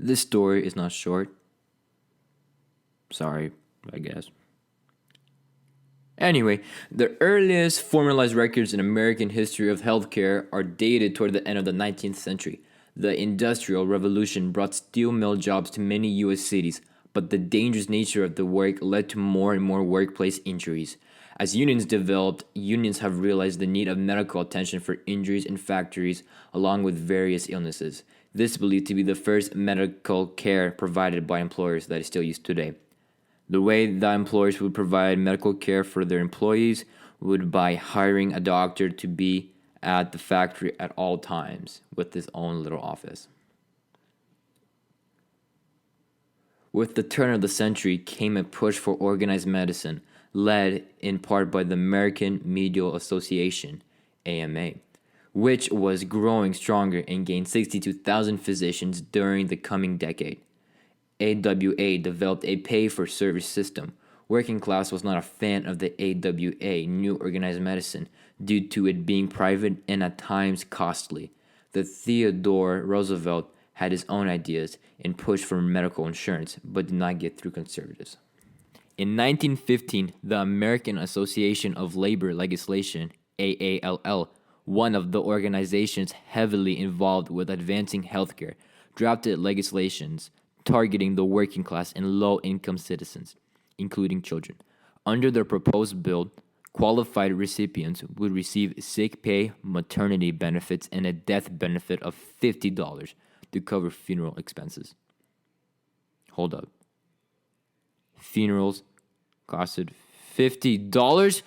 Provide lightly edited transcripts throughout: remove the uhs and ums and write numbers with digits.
This story is not short. Sorry, I guess. Anyway, the earliest formalized records in American history of healthcare are dated toward the end of the 19th century. The Industrial Revolution brought steel mill jobs to many U.S. cities, but the dangerous nature of the work led to more and more workplace injuries. As unions developed, unions have realized the need of medical attention for injuries in factories, along with various illnesses. This is believed to be the first medical care provided by employers that is still used today. The way that employers would provide medical care for their employees would by hiring a doctor to be at the factory at all times with his own little office. With the turn of the century came a push for organized medicine, led in part by the American Medical Association, AMA, which was growing stronger and gained 62,000 physicians during the coming decade. AWA developed a pay-for-service system. Working class was not a fan of the AWA new organized medicine due to it being private and at times costly. The Theodore Roosevelt had his own ideas and pushed for medical insurance, but did not get through conservatives. In 1915, the American Association of Labor Legislation, AALL, one of the organizations heavily involved with advancing healthcare, drafted legislations targeting the working class and low-income citizens, including children. Under the proposed bill, qualified recipients would receive sick pay, maternity benefits, and a death benefit of $50 to cover funeral expenses. Hold up. Funerals costed $50?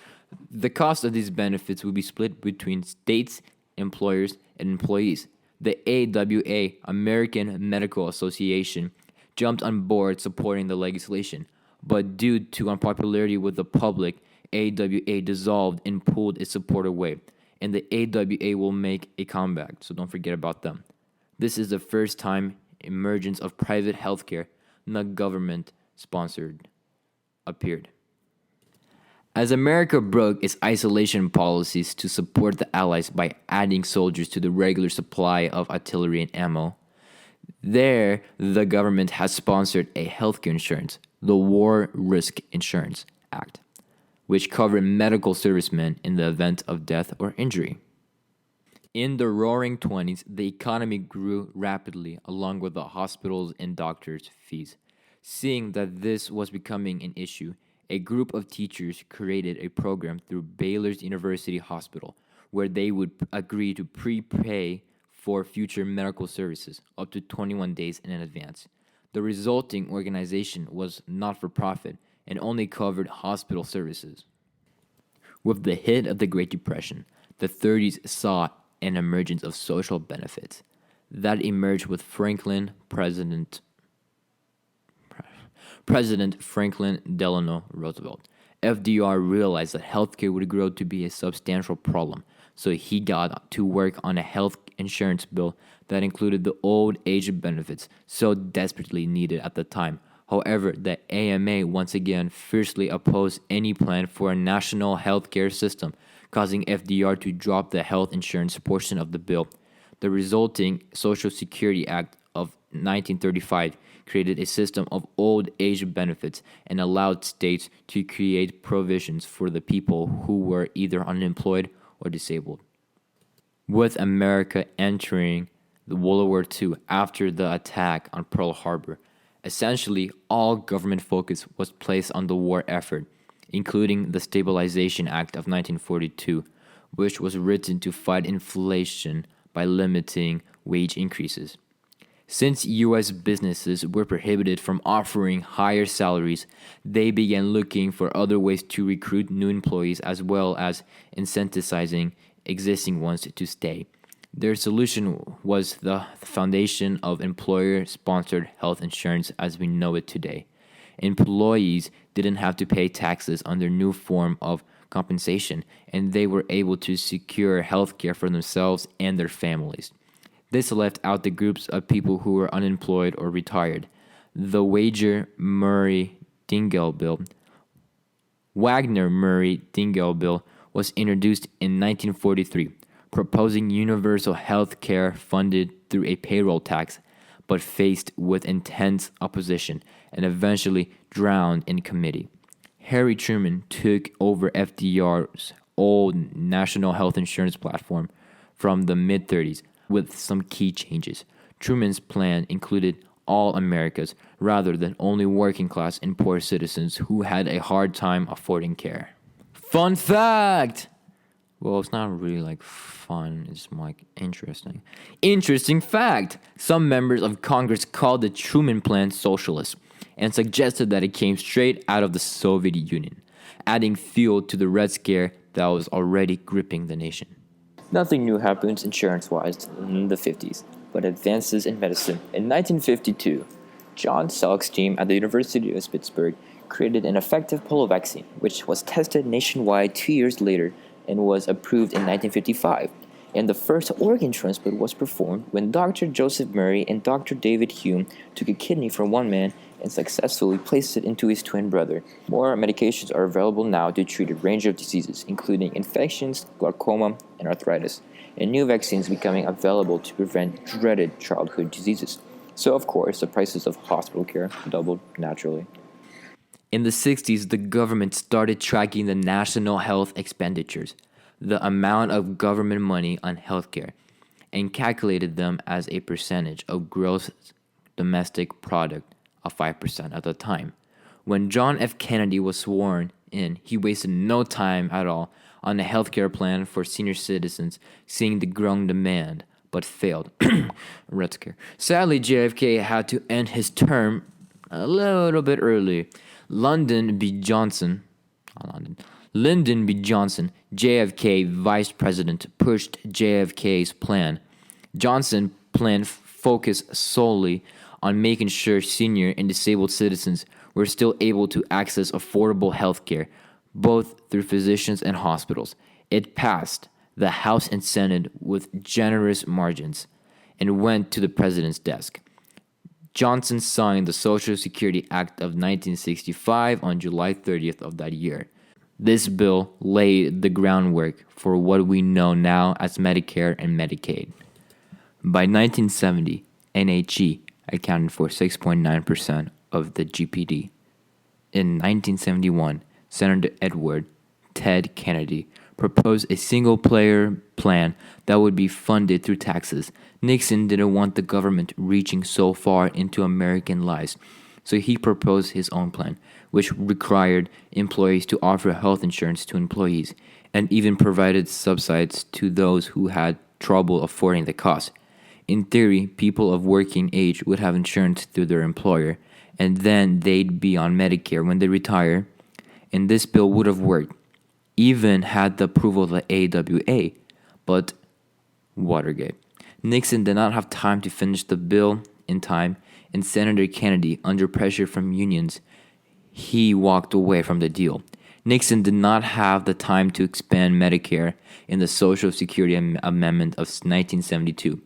The cost of these benefits would be split between states, employers, and employees. The AWA, American Medical Association, jumped on board supporting the legislation, but due to unpopularity with the public, AWA dissolved and pulled its support away, and the AWA will make a comeback, so don't forget about them. This is the first time emergence of private healthcare, not government-sponsored, appeared. As America broke its isolation policies to support the Allies by adding soldiers to the regular supply of artillery and ammo, the government has sponsored a healthcare insurance, the War Risk Insurance Act, which covered medical servicemen in the event of death or injury. In the roaring 20s, the economy grew rapidly along with the hospitals' and doctors' fees. Seeing that this was becoming an issue, a group of teachers created a program through Baylor's University Hospital where they would agree to prepay for future medical services up to 21 days in advance. The resulting organization was not for profit and only covered hospital services. With the hit of the Great Depression, the 30s saw an emergence of social benefits that emerged with President Franklin Delano Roosevelt. FDR realized that healthcare would grow to be a substantial problem, so he got to work on a health insurance bill that included the old age benefits so desperately needed at the time. However, the AMA once again fiercely opposed any plan for a national healthcare system, causing FDR to drop the health insurance portion of the bill. The resulting Social Security Act of 1935 created a system of old age benefits and allowed states to create provisions for the people who were either unemployed or disabled. With America entering the World War II after the attack on Pearl Harbor, essentially all government focus was placed on the war effort, including the Stabilization Act of 1942, which was written to fight inflation by limiting wage increases. Since U.S. businesses were prohibited from offering higher salaries, they began looking for other ways to recruit new employees as well as incentivizing existing ones to stay. Their solution was the foundation of employer-sponsored health insurance as we know it today. Employees didn't have to pay taxes on their new form of compensation, and they were able to secure health care for themselves and their families. This left out the groups of people who were unemployed or retired. The Wagner-Murray-Dingell Bill was introduced in 1943, proposing universal health care funded through a payroll tax, but faced with intense opposition and eventually drowned in committee. Harry Truman took over FDR's old national health insurance platform from the mid 30s with some key changes. Truman's plan included all Americans rather than only working class and poor citizens who had a hard time affording care. Fun fact! Well, it's not really like fun, it's more like interesting. Interesting fact! Some members of Congress called the Truman Plan socialist and suggested that it came straight out of the Soviet Union, adding fuel to the Red Scare that was already gripping the nation. Nothing new happens insurance-wise in the 50s, but advances in medicine. In 1952, John Salk's team at the University of Pittsburgh created an effective polio vaccine, which was tested nationwide 2 years later and was approved in 1955. And the first organ transplant was performed when Dr. Joseph Murray and Dr. David Hume took a kidney from one man and successfully placed it into his twin brother. More medications are available now to treat a range of diseases, including infections, glaucoma, and arthritis, and new vaccines becoming available to prevent dreaded childhood diseases. So, of course, the prices of hospital care doubled naturally. In the 60s, the government started tracking the national health expenditures, the amount of government money on healthcare, and calculated them as a percentage of gross domestic product of 5% at the time. When John F. Kennedy was sworn in, he wasted no time at all on a healthcare plan for senior citizens, seeing the growing demand, but failed. Red Scare. Sadly, JFK had to end his term a little bit early. Lyndon B. Johnson, JFK vice president, pushed JFK's plan. Johnson's plan focused solely on making sure senior and disabled citizens were still able to access affordable health care, both through physicians and hospitals. It passed the House and Senate with generous margins and went to the president's desk. Johnson signed the Social Security Act of 1965 on July 30th of that year. This bill laid the groundwork for what we know now as Medicare and Medicaid. By 1970, NHE accounted for 6.9% of the GPD. In 1971, Senator Edward Ted Kennedy proposed a single-payer plan that would be funded through taxes. Nixon didn't want the government reaching so far into American lives, so he proposed his own plan, which required employees to offer health insurance to employees and even provided subsidies to those who had trouble affording the cost. In theory, people of working age would have insurance through their employer, and then they'd be on Medicare when they retire, and this bill would have worked, even had the approval of the AWA, but Watergate. Nixon did not have time to finish the bill in time, and Senator Kennedy, under pressure from unions, he walked away from the deal. Nixon did not have the time to expand Medicare in the Social Security Amendment of 1972.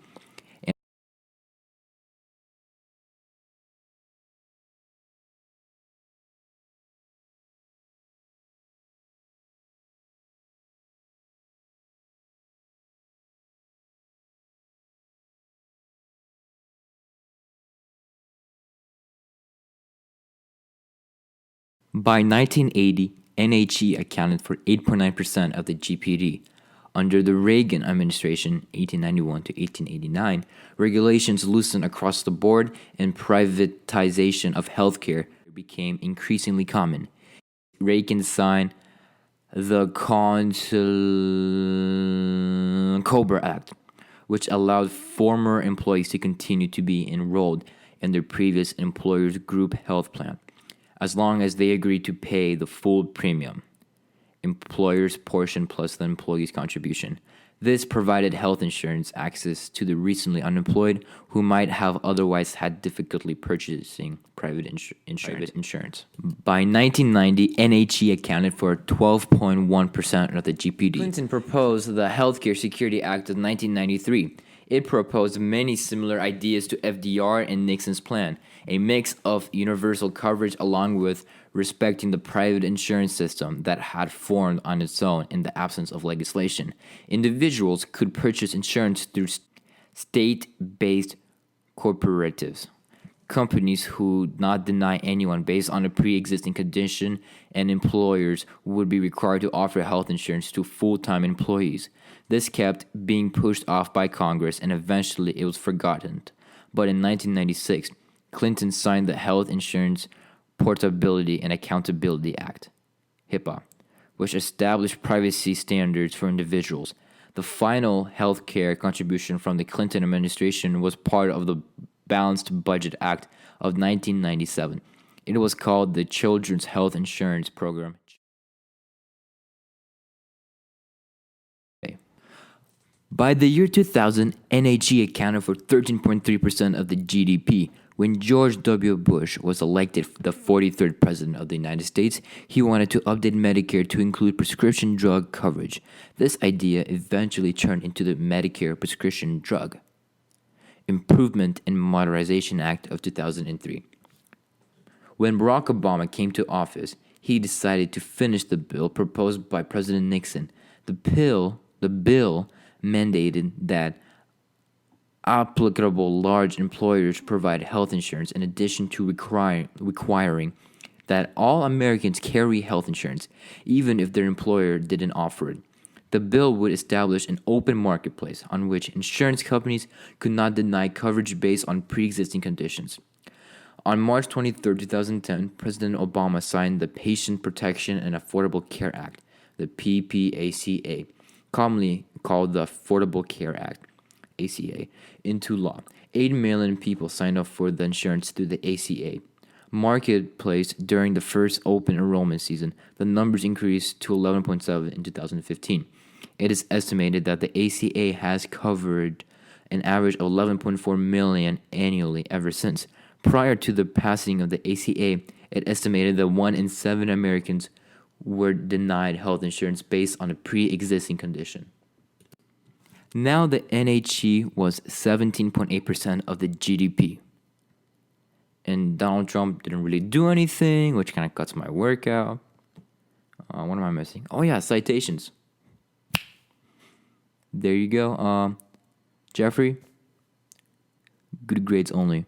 By 1980, NHE accounted for 8.9% of the GPD. Under the Reagan administration, 1891 to 1889, regulations loosened across the board and privatization of healthcare became increasingly common. Reagan signed the COBRA Act, which allowed former employees to continue to be enrolled in their previous employer's group health plan, as long as they agreed to pay the full premium, employer's portion plus the employee's contribution. This provided health insurance access to the recently unemployed who might have otherwise had difficulty purchasing private insurance. By 1990, NHE accounted for 12.1% of the GPD. Clinton proposed the Healthcare Security Act of 1993. It proposed many similar ideas to FDR and Nixon's plan, a mix of universal coverage along with respecting the private insurance system that had formed on its own in the absence of legislation. Individuals could purchase insurance through state-based Cooperatives. Companies who not deny anyone based on a pre-existing condition, and employers would be required to offer health insurance to full-time employees. This kept being pushed off by Congress and eventually it was forgotten. But in 1996, Clinton signed the Health Insurance Portability and Accountability Act, HIPAA, which established privacy standards for individuals. The final health care contribution from the Clinton administration was part of the Balanced Budget Act of 1997. It was called the Children's Health Insurance Program. By the year 2000, NHE accounted for 13.3% of the GDP. When George W. Bush was elected the 43rd President of the United States, he wanted to update Medicare to include prescription drug coverage. This idea eventually turned into the Medicare Prescription Drug Improvement and Modernization Act of 2003. When Barack Obama came to office, he decided to finish the bill proposed by President Nixon. The bill mandated that applicable large employers provide health insurance in addition to requiring that all Americans carry health insurance, even if their employer didn't offer it. The bill would establish an open marketplace on which insurance companies could not deny coverage based on pre-existing conditions. On March 23, 2010, President Obama signed the Patient Protection and Affordable Care Act, the PPACA, commonly called the Affordable Care Act, ACA, into law. 8 million people signed up for the insurance through the ACA marketplace during the first open enrollment season. The numbers increased to 11.7 in 2015. It is estimated that the ACA has covered an average of 11.4 million annually ever since. Prior to the passing of the ACA, it estimated that 1 in 7 Americans were denied health insurance based on a pre-existing condition. Now the NHE was 17.8% of the GDP. And Donald Trump didn't really do anything, which kind of cuts my workout. What am I missing? Oh yeah, citations. There you go. Jeffrey, good grades only.